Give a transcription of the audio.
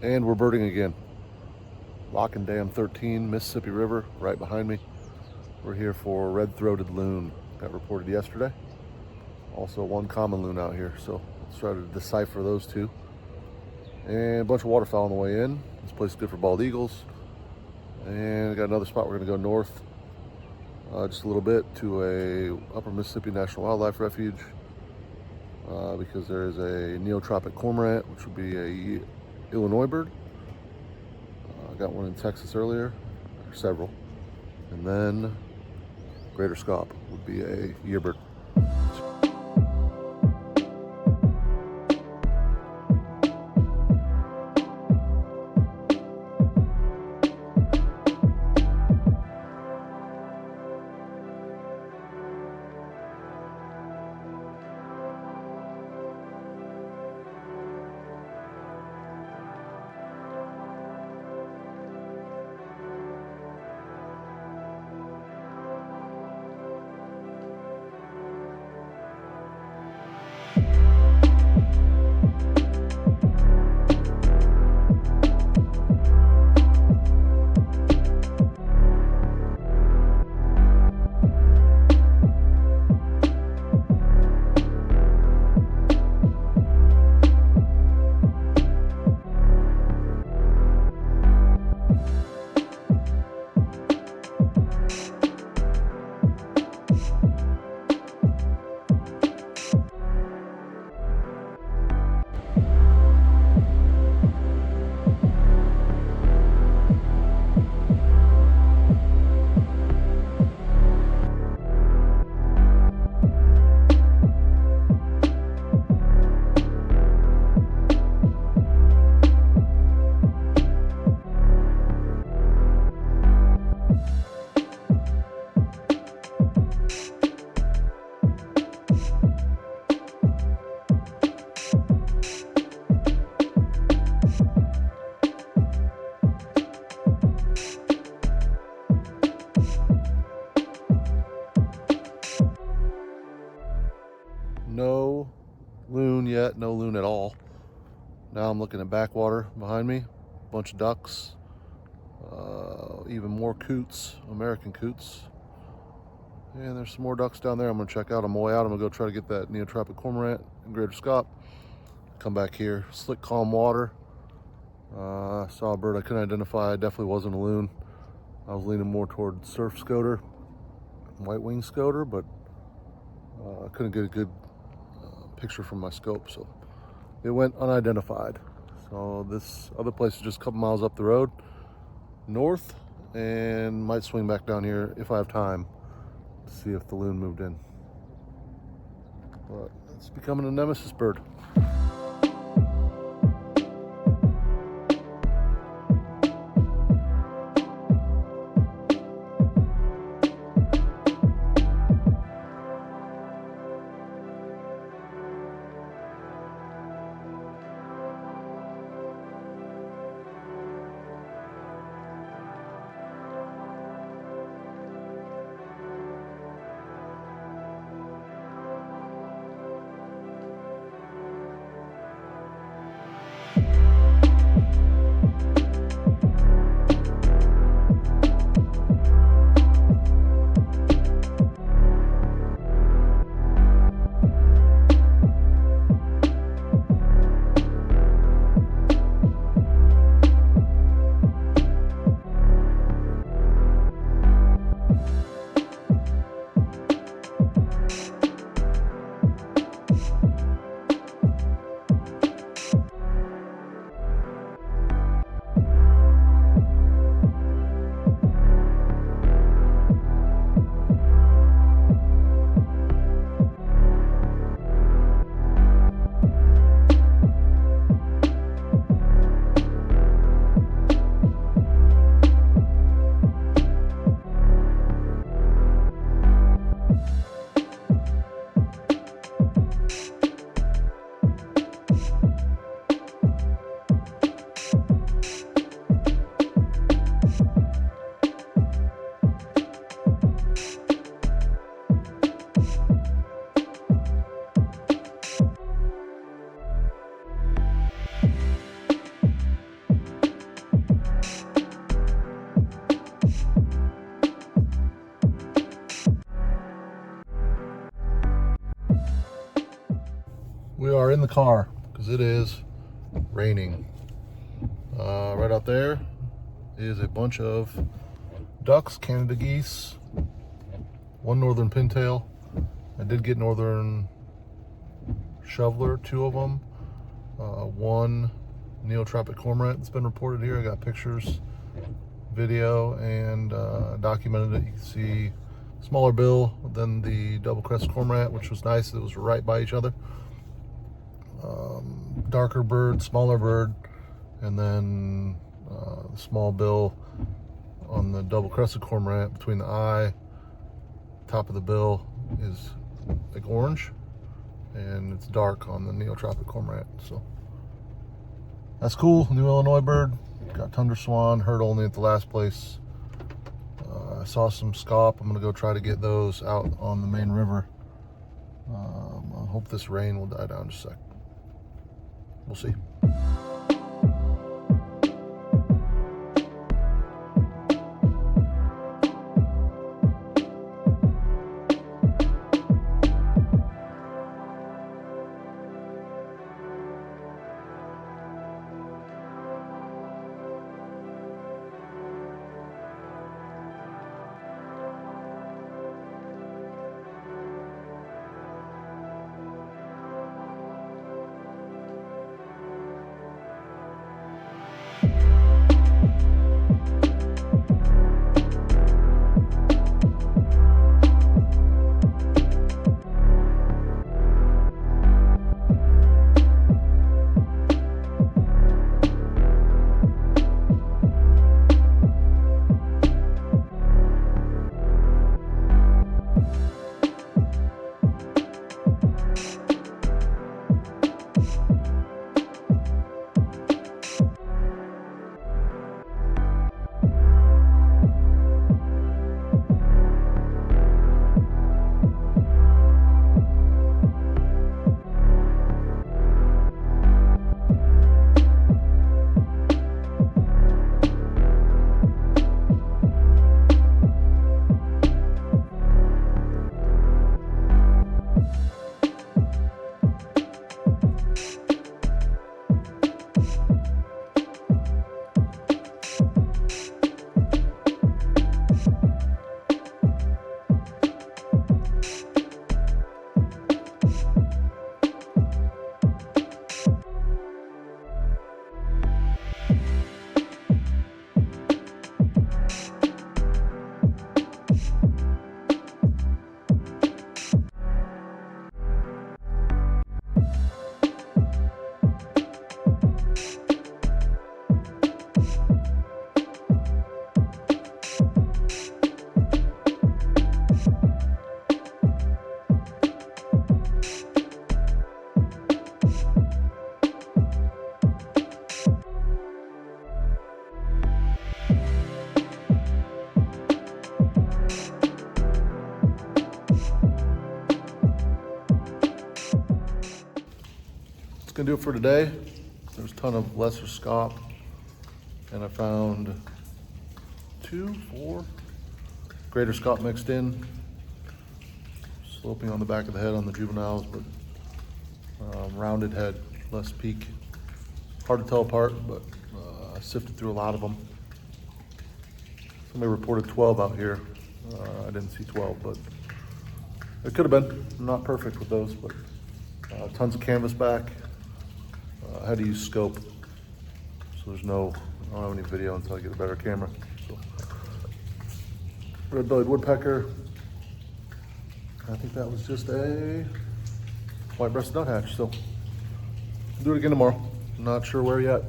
And we're birding again. Lock and Dam 13, Mississippi River, right behind me. We're here for red-throated loon. Got reported yesterday. Also one common loon out here, so let's try to decipher those two. And a bunch of waterfowl on the way in. This place is good for bald eagles. And I got another spot. We're gonna go north just a little bit to a Upper Mississippi National Wildlife Refuge because there is a neotropic cormorant, which would be a Illinois bird. I got one in Texas earlier, or several. And then greater scaup would be a yearbird. No loon yet, no loon at all. Now I'm looking at backwater behind me, a bunch of ducks, even more coots, American coots. And there's some more ducks down there I'm gonna check out on my way out. I'm gonna go try to get that neotropic cormorant and greater scaup. Come back here, slick calm water. Saw a bird I couldn't identify, definitely wasn't a loon. I was leaning more toward surf scoter, white-winged scoter, but I couldn't get a good picture from my scope, so it went unidentified. So this other place is just a couple miles up the road north, and might swing back down here if I have time to see if the loon moved in. But it's becoming a nemesis bird. are in the car because it is raining. Right out there is a bunch of ducks, Canada geese, one northern pintail. I did get northern shoveler, 2 of them, one neotropic cormorant that's been reported here. I got pictures, video, and documented it. You can see smaller bill than the double-crested cormorant, which was nice. It was right by each other. Darker bird, smaller bird, and then the small bill on the double-crested cormorant between the eye, top of the bill is like orange, and it's dark on the neotropic cormorant. So that's cool. New Illinois bird. Got tundra swan, heard only at the last place. I saw some scaup. I'm gonna go try to get those out on the main river. I hope this rain will die down in just a sec. We'll see. Gonna do it for today. There's a ton of lesser scaup, and I found 2, 4 greater scaup mixed in, sloping on the back of the head on the juveniles, but rounded head, less peak. Hard to tell apart, but I sifted through a lot of them. Somebody reported 12 out here. I didn't see 12, but it could have been. I'm not perfect with those, but tons of canvas back. I had to use scope, so I don't have any video until I get a better camera. So, red-bellied woodpecker. I think that was just a white-breasted nuthatch. So, I'll do it again tomorrow. I'm not sure where yet.